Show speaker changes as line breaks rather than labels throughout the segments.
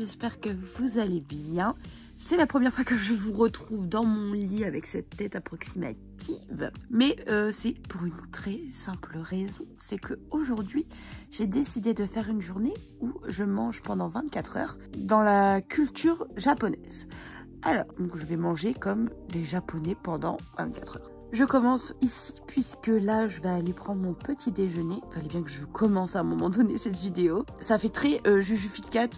j'espère que vous allez bien. C'est la première fois que je vous retrouve dans mon lit avec cette tête approximative. Mais c'est pour une très simple raison, c'est qu'aujourd'hui, j'ai décidé de faire une journée où je mange pendant 24 heures dans la culture japonaise. Alors, donc je vais manger comme les Japonais pendant 24 heures. Je commence ici puisque là je vais aller prendre mon petit déjeuner. Il fallait bien que je commence à un moment donné cette vidéo. Ça fait très Juju Fit Cat,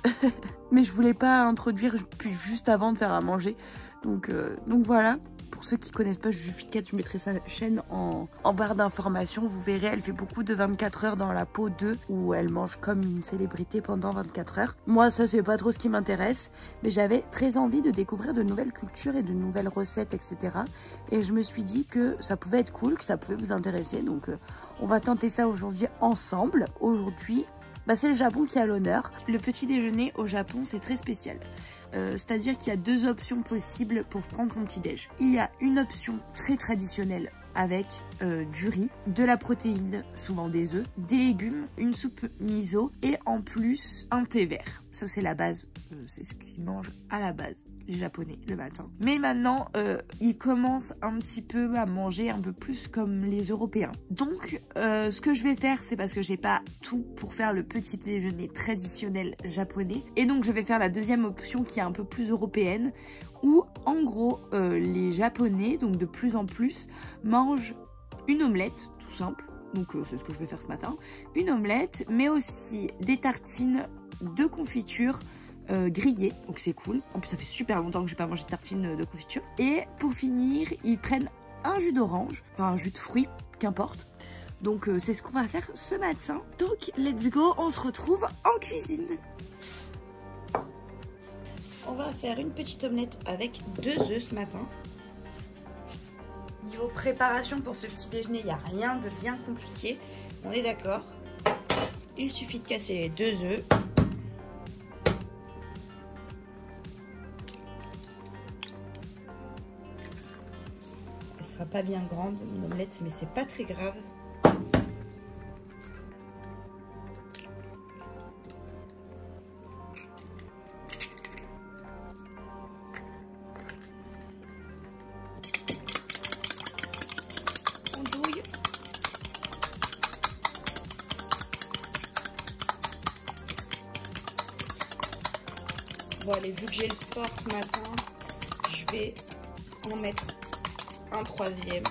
mais je voulais pas introduire juste avant de faire à manger. Donc voilà. Pour ceux qui connaissent pas Juju Fit Cat, je mettrai sa chaîne en barre d'informations. Vous verrez, elle fait beaucoup de 24 heures dans la peau 2 où elle mange comme une célébrité pendant 24 heures. Moi, ça c'est pas trop ce qui m'intéresse, mais j'avais très envie de découvrir de nouvelles cultures et de nouvelles recettes, etc. Et je me suis dit que ça pouvait être cool, que ça pouvait vous intéresser. Donc on va tenter ça aujourd'hui ensemble. Aujourd'hui, c'est le Japon qui a l'honneur. Le petit déjeuner au Japon, c'est très spécial. C'est-à-dire qu'il y a deux options possibles pour prendre son petit déj. Il y a une option très traditionnelle avec du riz, de la protéine, souvent des œufs, des légumes, une soupe miso et en plus un thé vert. Ça c'est la base, c'est ce qu'ils mangent à la base, les Japonais, le matin. Mais maintenant, ils commencent un petit peu à manger un peu plus comme les Européens. Donc, ce que je vais faire, c'est parce que j'ai pas tout pour faire le petit déjeuner traditionnel japonais. Et donc, je vais faire la deuxième option qui est un peu plus européenne, où en gros, les Japonais, donc de plus en plus, mangent une omelette, tout simple. Donc, c'est ce que je vais faire ce matin. Une omelette, mais aussi des tartines de confiture grillées, donc c'est cool. En plus ça fait super longtemps que j'ai pas mangé de tartines de confiture. Et pour finir, ils prennent un jus d'orange, enfin un jus de fruits, qu'importe. Donc c'est ce qu'on va faire ce matin. Donc let's go, on se retrouve en cuisine. On va faire une petite omelette avec 2 œufs ce matin. Niveau préparation pour ce petit déjeuner, il n'y a rien de bien compliqué. On est d'accord. Il suffit de casser les 2 œufs. Elle sera pas bien grande, mon omelette, mais c'est pas très grave. Bon allez, vu que j'ai le sport ce matin, je vais en mettre un 3e.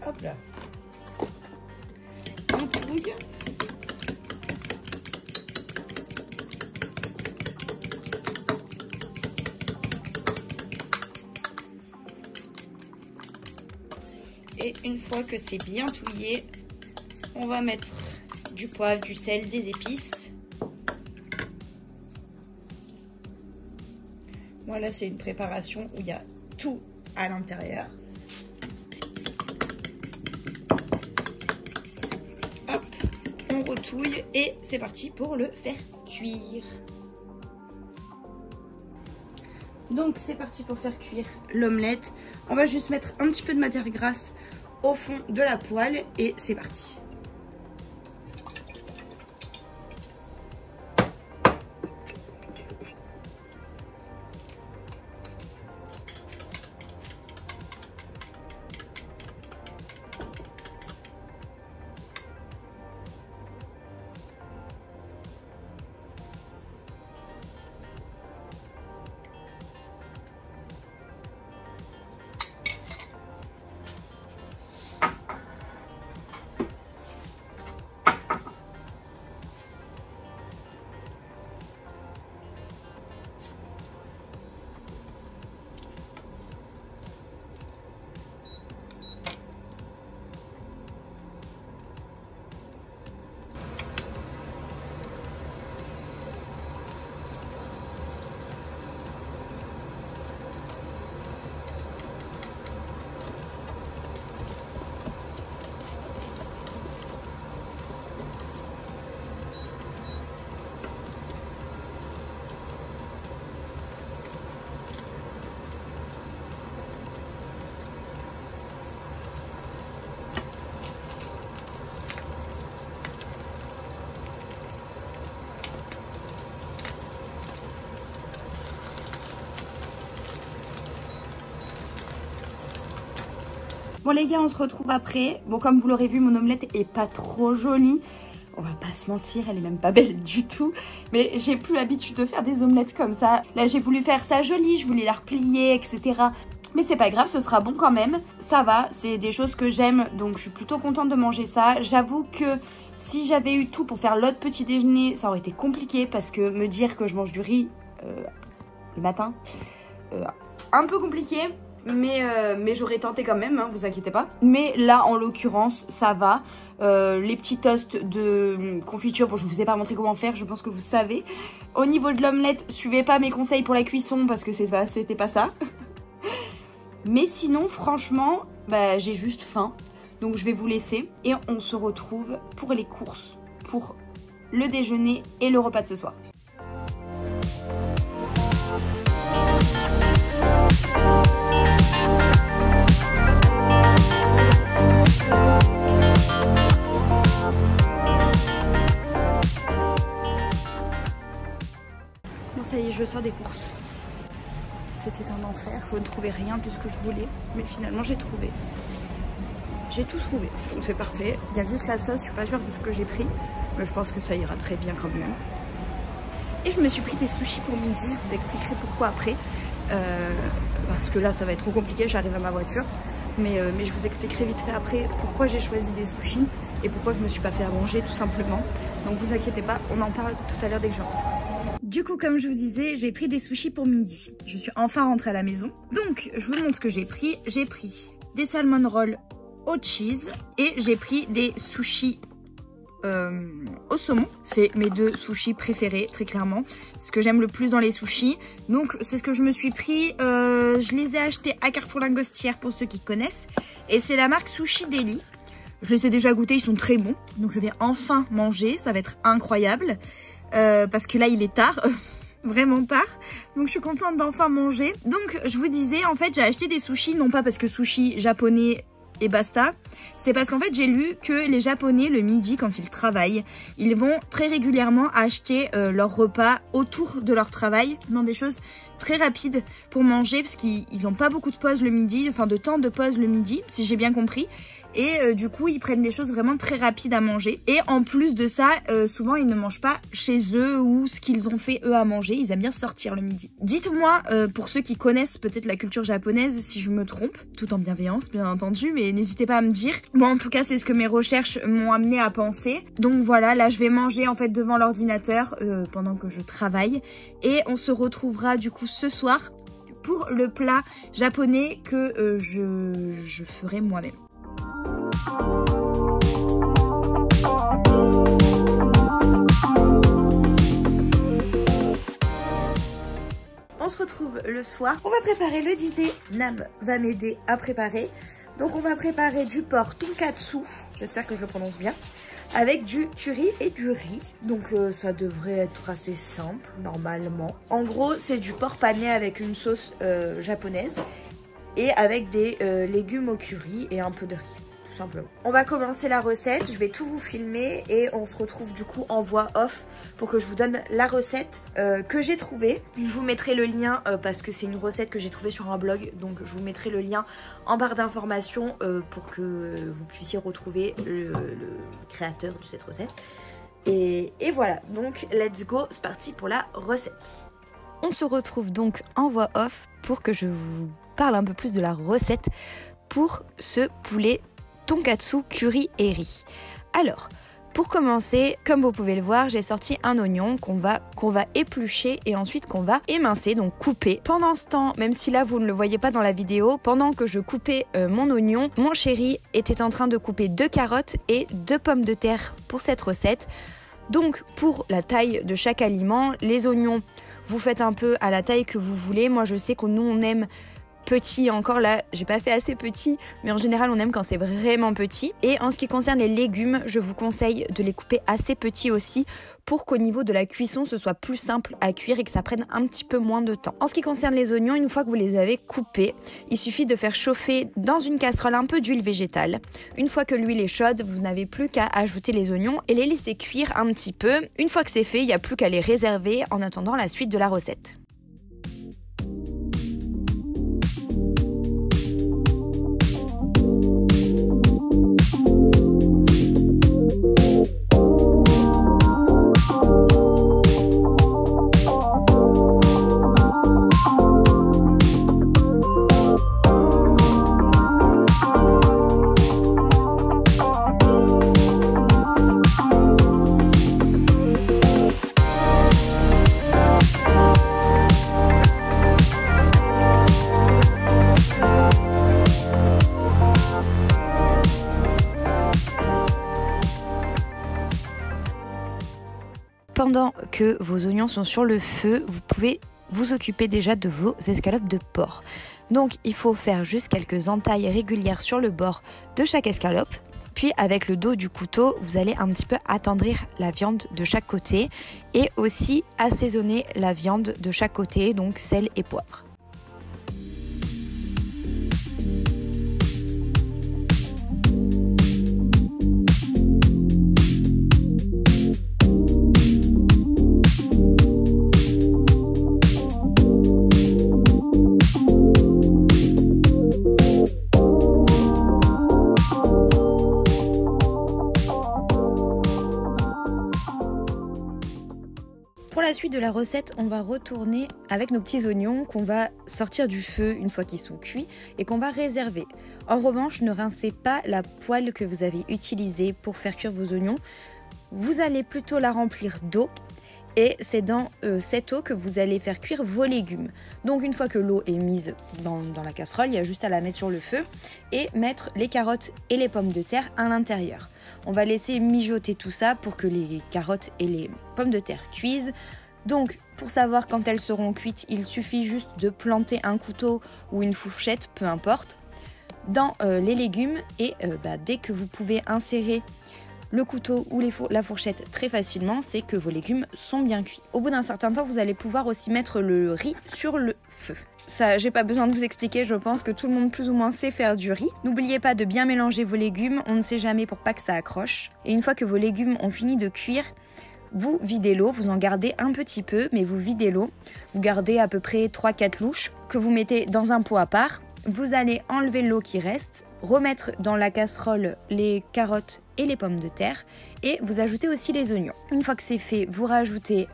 Hop là. On touille. Et une fois que c'est bien touillé, on va mettre du poivre, du sel, des épices. Voilà, c'est une préparation où il y a tout à l'intérieur. Hop, on retouille et c'est parti pour le faire cuire. Donc c'est parti pour faire cuire l'omelette. On va juste mettre un petit peu de matière grasse au fond de la poêle et c'est parti. Bon les gars, on se retrouve après. Bon, comme vous l'aurez vu, mon omelette est pas trop jolie. On va pas se mentir, elle est même pas belle du tout. Mais j'ai plus l'habitude de faire des omelettes comme ça. Là, j'ai voulu faire ça jolie, je voulais la replier, etc. Mais c'est pas grave, ce sera bon quand même. Ça va, c'est des choses que j'aime, donc je suis plutôt contente de manger ça. J'avoue que si j'avais eu tout pour faire l'autre petit déjeuner, ça aurait été compliqué parce que me dire que je mange du riz le matin, un peu compliqué. Mais j'aurais tenté quand même, hein, vous inquiétez pas. Mais là, en l'occurrence, ça va. Les petits toasts de confiture, bon, je vous ai pas montré comment faire, je pense que vous savez. Au niveau de l'omelette, suivez pas mes conseils pour la cuisson parce que c'était pas ça. Mais sinon, franchement, bah, j'ai juste faim. Donc je vais vous laisser et on se retrouve pour les courses, pour le déjeuner et le repas de ce soir. Bon, ça y est, je sors des courses. C'était un enfer, je ne trouvais rien de ce que je voulais, mais finalement j'ai trouvé. J'ai tout trouvé, donc c'est parfait. Il y a juste la sauce, je suis pas sûre de ce que j'ai pris, mais je pense que ça ira très bien quand même. Et je me suis pris des sushis pour midi, je vous expliquerai pourquoi après. Parce que là ça va être trop compliqué, j'arrive à ma voiture. Mais je vous expliquerai vite fait après pourquoi j'ai choisi des sushis et pourquoi je me suis pas fait à manger tout simplement. Donc vous inquiétez pas, on en parle tout à l'heure dès que je rentre. Du coup, comme je vous disais, j'ai pris des sushis pour midi. Je suis enfin rentrée à la maison. Donc, je vous montre ce que j'ai pris. J'ai pris des salmon rolls au cheese et j'ai pris des sushis au saumon. C'est mes deux sushis préférés, très clairement. C'est ce que j'aime le plus dans les sushis. Donc, c'est ce que je me suis pris. Je les ai achetés à Carrefour Lingostière pour ceux qui connaissent. Et c'est la marque Sushi Deli. Je les ai déjà goûtés, ils sont très bons. Donc, je vais enfin manger. Ça va être incroyable. Parce que là il est tard, vraiment tard, donc je suis contente d'enfin manger. Donc je vous disais, en fait j'ai acheté des sushis, non pas parce que sushi japonais et basta, c'est parce qu'en fait j'ai lu que les japonais le midi quand ils travaillent, ils vont très régulièrement acheter leur repas autour de leur travail, dans des choses très rapides pour manger, parce qu'ils n'ont pas beaucoup de pauses le midi, enfin de temps de pause le midi, si j'ai bien compris. Et du coup, ils prennent des choses vraiment très rapides à manger. Et en plus de ça, souvent, ils ne mangent pas chez eux ou ce qu'ils ont fait eux à manger. Ils aiment bien sortir le midi. Dites-moi, pour ceux qui connaissent peut-être la culture japonaise, si je me trompe, tout en bienveillance, bien entendu, mais n'hésitez pas à me dire. Bon, en tout cas, c'est ce que mes recherches m'ont amené à penser. Donc voilà, là, je vais manger en fait devant l'ordinateur pendant que je travaille. Et on se retrouvera du coup ce soir pour le plat japonais que je ferai moi-même. On se retrouve le soir. On va préparer le dîner. Nam va m'aider à préparer. Donc on va préparer du porc tonkatsu. J'espère que je le prononce bien. Avec du curry et du riz. Donc ça devrait être assez simple normalement. En gros c'est du porc pané avec une sauce japonaise. Et avec des légumes au curry et un peu de riz. Simplement. On va commencer la recette, je vais tout vous filmer et on se retrouve du coup en voix off pour que je vous donne la recette que j'ai trouvée. Je vous mettrai le lien parce que c'est une recette que j'ai trouvée sur un blog, donc je vous mettrai le lien en barre d'informations pour que vous puissiez retrouver le créateur de cette recette. Et voilà, donc let's go, c'est parti pour la recette.
On se retrouve donc en voix off pour que je vous parle un peu plus de la recette pour ce poulet tonkatsu curry et riz. Alors, pour commencer, comme vous pouvez le voir, j'ai sorti un oignon qu'on va éplucher et ensuite qu'on va émincer, donc couper. Pendant ce temps, même si là vous ne le voyez pas dans la vidéo, pendant que je coupais mon oignon, mon chéri était en train de couper 2 carottes et 2 pommes de terre pour cette recette. Donc pour la taille de chaque aliment, les oignons, vous faites un peu à la taille que vous voulez. Moi je sais que nous on aime petit, encore là j'ai pas fait assez petit, mais en général on aime quand c'est vraiment petit. Et en ce qui concerne les légumes, je vous conseille de les couper assez petits aussi pour qu'au niveau de la cuisson ce soit plus simple à cuire et que ça prenne un petit peu moins de temps. En ce qui concerne les oignons, une fois que vous les avez coupés, il suffit de faire chauffer dans une casserole un peu d'huile végétale. Une fois que l'huile est chaude, vous n'avez plus qu'à ajouter les oignons et les laisser cuire un petit peu. Une fois que c'est fait, il n'y a plus qu'à les réserver en attendant la suite de la recette. pendant que vos oignons sont sur le feu, vous pouvez vous occuper déjà de vos escalopes de porc. Donc il faut faire juste quelques entailles régulières sur le bord de chaque escalope. Puis avec le dos du couteau, vous allez un petit peu attendrir la viande de chaque côté et aussi assaisonner la viande de chaque côté, donc sel et poivre. Pour la suite de la recette, on va retourner avec nos petits oignons qu'on va sortir du feu une fois qu'ils sont cuits et qu'on va réserver. En revanche, ne rincez pas la poêle que vous avez utilisée pour faire cuire vos oignons. Vous allez plutôt la remplir d'eau et c'est dans cette eau que vous allez faire cuire vos légumes. Donc une fois que l'eau est mise dans la casserole, il y a juste à la mettre sur le feu et mettre les carottes et les pommes de terre à l'intérieur. On va laisser mijoter tout ça pour que les carottes et les pommes de terre cuisent. Donc, pour savoir quand elles seront cuites, il suffit juste de planter un couteau ou une fourchette, peu importe, dans les légumes. Et dès que vous pouvez insérer le couteau ou la fourchette très facilement, c'est que vos légumes sont bien cuits. Au bout d'un certain temps, vous allez pouvoir aussi mettre le riz sur le feu. Ça, j'ai pas besoin de vous expliquer, je pense que tout le monde plus ou moins sait faire du riz. N'oubliez pas de bien mélanger vos légumes, on ne sait jamais pour pas que ça accroche. Et une fois que vos légumes ont fini de cuire, vous videz l'eau, vous en gardez un petit peu, mais vous videz l'eau. Vous gardez à peu près 3-4 louches que vous mettez dans un pot à part. Vous allez enlever l'eau qui reste, remettre dans la casserole les carottes et les pommes de terre et vous ajoutez aussi les oignons. Une fois que c'est fait, vous rajoutez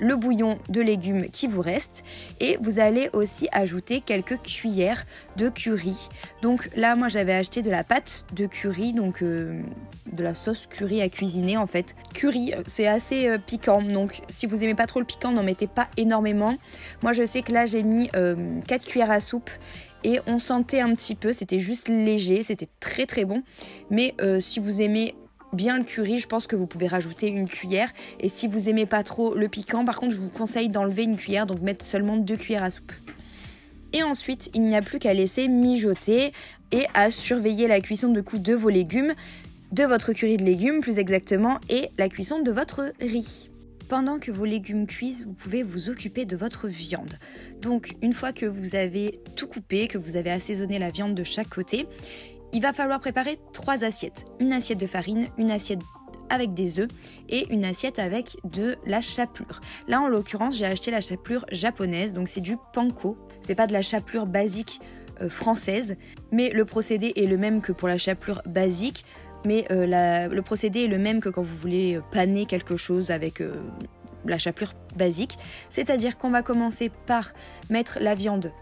le bouillon de légumes qui vous reste et vous allez aussi ajouter quelques cuillères de curry. Donc là moi j'avais acheté de la pâte de curry, donc de la sauce curry à cuisiner en fait. Curry c'est assez piquant, donc si vous aimez pas trop le piquant, n'en mettez pas énormément. Moi je sais que là j'ai mis 4 cuillères à soupe et on sentait un petit peu, c'était juste léger, c'était très très bon. Mais si vous aimez bien le curry, je pense que vous pouvez rajouter une cuillère. Et si vous aimez pas trop le piquant, par contre, je vous conseille d'enlever une cuillère, donc mettre seulement 2 cuillères à soupe. Et ensuite, il n'y a plus qu'à laisser mijoter et à surveiller la cuisson de vos légumes, de votre curry de légumes plus exactement, et la cuisson de votre riz. Pendant que vos légumes cuisent, vous pouvez vous occuper de votre viande. Donc, une fois que vous avez tout coupé, que vous avez assaisonné la viande de chaque côté, il va falloir préparer 3 assiettes. Une assiette de farine, une assiette avec des œufs et une assiette avec de la chapelure. Là, en l'occurrence, j'ai acheté la chapelure japonaise, donc c'est du panko. C'est pas de la chapelure basique française, mais le procédé est le même que pour la chapelure basique. Mais le procédé est le même que quand vous voulez paner quelque chose avec la chapelure basique. C'est-à-dire qu'on va commencer par mettre la viande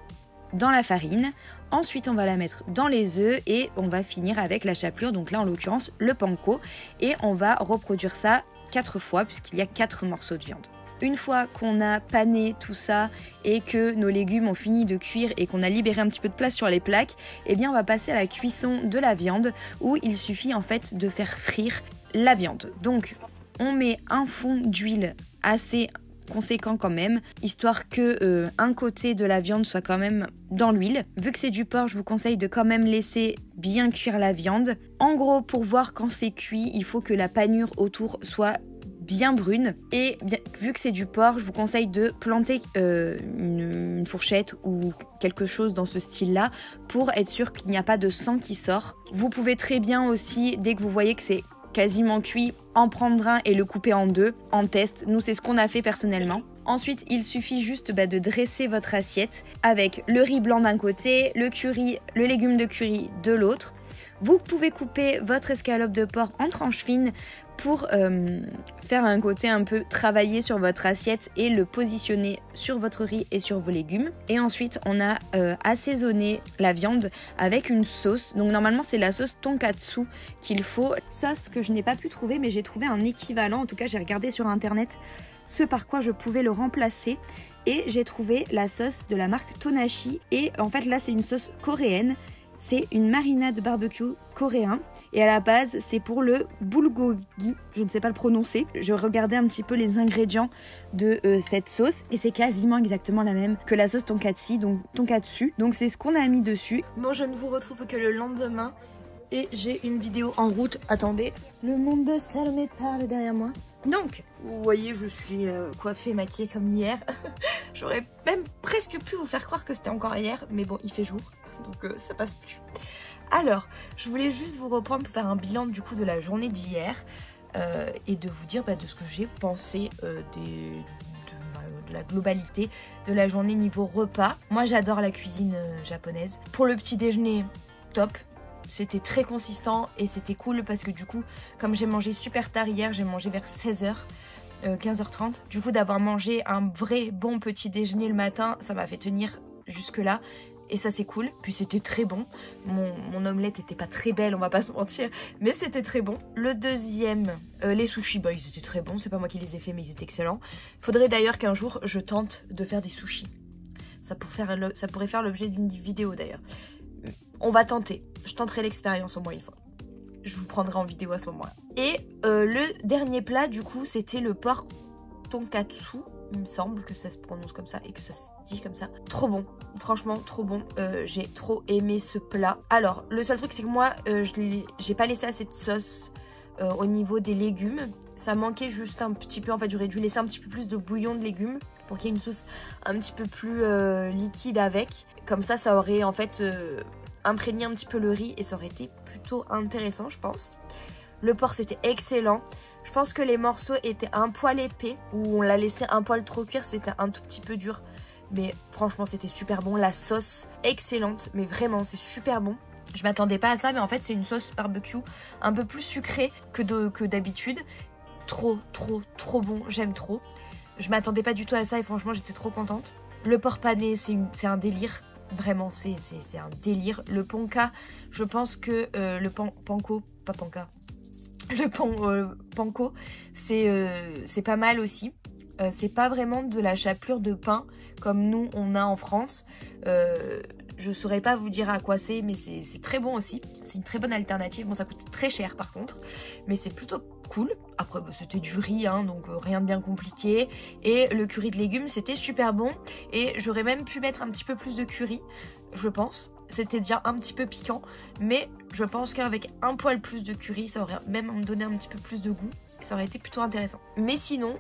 dans la farine, ensuite on va la mettre dans les œufs et on va finir avec la chapelure, donc là en l'occurrence le panko, et on va reproduire ça 4 fois puisqu'il y a 4 morceaux de viande. Une fois qu'on a pané tout ça et que nos légumes ont fini de cuire et qu'on a libéré un petit peu de place sur les plaques, eh bien on va passer à la cuisson de la viande où il suffit en fait de faire frire la viande. Donc on met un fond d'huile assez conséquent quand même, histoire que un côté de la viande soit quand même dans l'huile. Vu que c'est du porc, je vous conseille de quand même laisser bien cuire la viande. En gros, pour voir quand c'est cuit, il faut que la panure autour soit bien brune. Et vu que c'est du porc, je vous conseille de planter une fourchette ou quelque chose dans ce style-là pour être sûr qu'il n'y a pas de sang qui sort. Vous pouvez très bien aussi, dès que vous voyez que c'est quasiment cuit, en prendre un et le couper en 2 en test. Nous, c'est ce qu'on a fait personnellement. Ensuite, il suffit juste de dresser votre assiette avec le riz blanc d'un côté, le curry, le légume de curry de l'autre. Vous pouvez couper votre escalope de porc en tranches fines pour faire un côté un peu travaillé sur votre assiette et le positionner sur votre riz et sur vos légumes. Et ensuite, on a assaisonné la viande avec une sauce. Donc normalement, c'est la sauce tonkatsu qu'il faut. Sauce que je n'ai pas pu trouver, mais j'ai trouvé un équivalent. En tout cas, j'ai regardé sur internet ce par quoi je pouvais le remplacer. Et j'ai trouvé la sauce de la marque Tonashi. Et en fait, là, c'est une sauce coréenne. c'est une marinade barbecue coréen. Et à la base, c'est pour le bulgogi, je ne sais pas le prononcer. Je regardais un petit peu les ingrédients de cette sauce et c'est quasiment exactement la même que la sauce tonkatsu. Donc c'est ce qu'on a mis dessus.
Bon, je ne vous retrouve que le lendemain et j'ai une vidéo en route. Attendez, le monde de Salomé parle derrière moi. Donc, vous voyez, je suis coiffée, maquillée comme hier. J'aurais même presque pu vous faire croire que c'était encore hier, mais bon, il fait jour, donc ça passe plus. Alors, je voulais juste vous reprendre pour faire un bilan du coup de la journée d'hier et de vous dire de ce que j'ai pensé de la globalité de la journée niveau repas. Moi, j'adore la cuisine japonaise. Pour le petit déjeuner, top. C'était très consistant et c'était cool parce que du coup, comme j'ai mangé super tard hier, j'ai mangé vers 16h, 15h30. Du coup, d'avoir mangé un vrai bon petit déjeuner le matin, ça m'a fait tenir jusque là. Et ça c'est cool, puis c'était très bon. Mon omelette était pas très belle, on va pas se mentir, mais c'était très bon. Le deuxième, les sushis, ils étaient très bons, c'est pas moi qui les ai fait mais ils étaient excellents. Faudrait d'ailleurs qu'un jour je tente de faire des sushis. Ça pourrait faire l'objet d'une vidéo d'ailleurs. On va tenter, je tenterai l'expérience au moins une fois. Je vous prendrai en vidéo à ce moment-là. Et le dernier plat du coup c'était le porc tonkatsu. Il me semble que ça se prononce comme ça et que ça se dit comme ça. Trop bon, franchement trop bon. J'ai trop aimé ce plat. Alors, le seul truc c'est que moi, j'ai pas laissé assez de sauce au niveau des légumes. Ça manquait juste un petit peu. En fait, j'aurais dû laisser un petit peu plus de bouillon de légumes pour qu'il y ait une sauce un petit peu plus liquide avec. Comme ça, ça aurait en fait imprégné un petit peu le riz et ça aurait été plutôt intéressant, je pense. Le porc, c'était excellent. Je pense que les morceaux étaient un poil épais, ou on l'a laissé un poil trop cuire, c'était un tout petit peu dur. Mais franchement, c'était super bon. La sauce, excellente, mais vraiment, c'est super bon. Je m'attendais pas à ça, mais en fait, c'est une sauce barbecue un peu plus sucrée que d'habitude. Trop bon, j'aime trop. Je m'attendais pas du tout à ça et franchement, j'étais trop contente. Le porc pané, c'est un délire. Vraiment, c'est un délire. Le ponka, je pense que le panko, pas panka. Le panko, c'est pas mal aussi. C'est pas vraiment de la chapelure de pain comme nous on a en France. Je saurais pas vous dire à quoi c'est, mais c'est très bon aussi. C'est une très bonne alternative. Bon, ça coûte très cher par contre, mais c'est plutôt cool. Après, c'était du riz, hein, donc rien de bien compliqué. Et le curry de légumes, c'était super bon. Et j'aurais même pu mettre un petit peu plus de curry, je pense. C'était déjà un petit peu piquant, mais je pense qu'avec un poil plus de curry, ça aurait même donné un petit peu plus de goût. Ça aurait été plutôt intéressant. Mais sinon,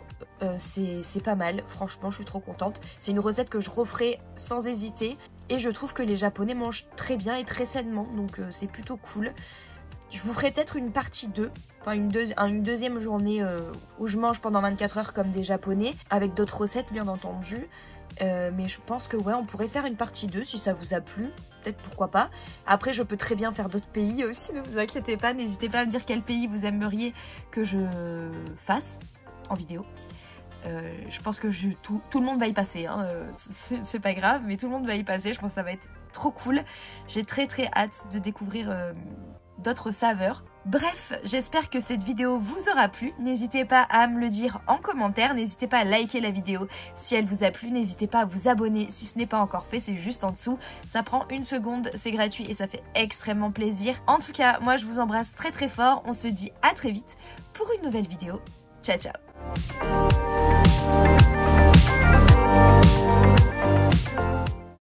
c'est pas mal. Franchement, je suis trop contente. C'est une recette que je referai sans hésiter. Et je trouve que les Japonais mangent très bien et très sainement. Donc c'est plutôt cool. Je vous ferai peut-être une partie 2. Enfin une deuxième journée où je mange pendant 24 heures comme des Japonais. Avec d'autres recettes bien entendu. Mais je pense que ouais, on pourrait faire une partie 2 si ça vous a plu. Peut-être pourquoi pas. Après, je peux très bien faire d'autres pays aussi, ne vous inquiétez pas. N'hésitez pas à me dire quel pays vous aimeriez que je fasse en vidéo. Je pense que tout le monde va y passer. Hein. C'est pas grave, mais tout le monde va y passer. Je pense que ça va être trop cool. J'ai très hâte de découvrir d'autres saveurs. Bref, j'espère que cette vidéo vous aura plu. N'hésitez pas à me le dire en commentaire. N'hésitez pas à liker la vidéo si elle vous a plu. N'hésitez pas à vous abonner si ce n'est pas encore fait. C'est juste en dessous. Ça prend une seconde, c'est gratuit et ça fait extrêmement plaisir. En tout cas, moi je vous embrasse très fort. On se dit à très vite pour une nouvelle vidéo. Ciao ciao.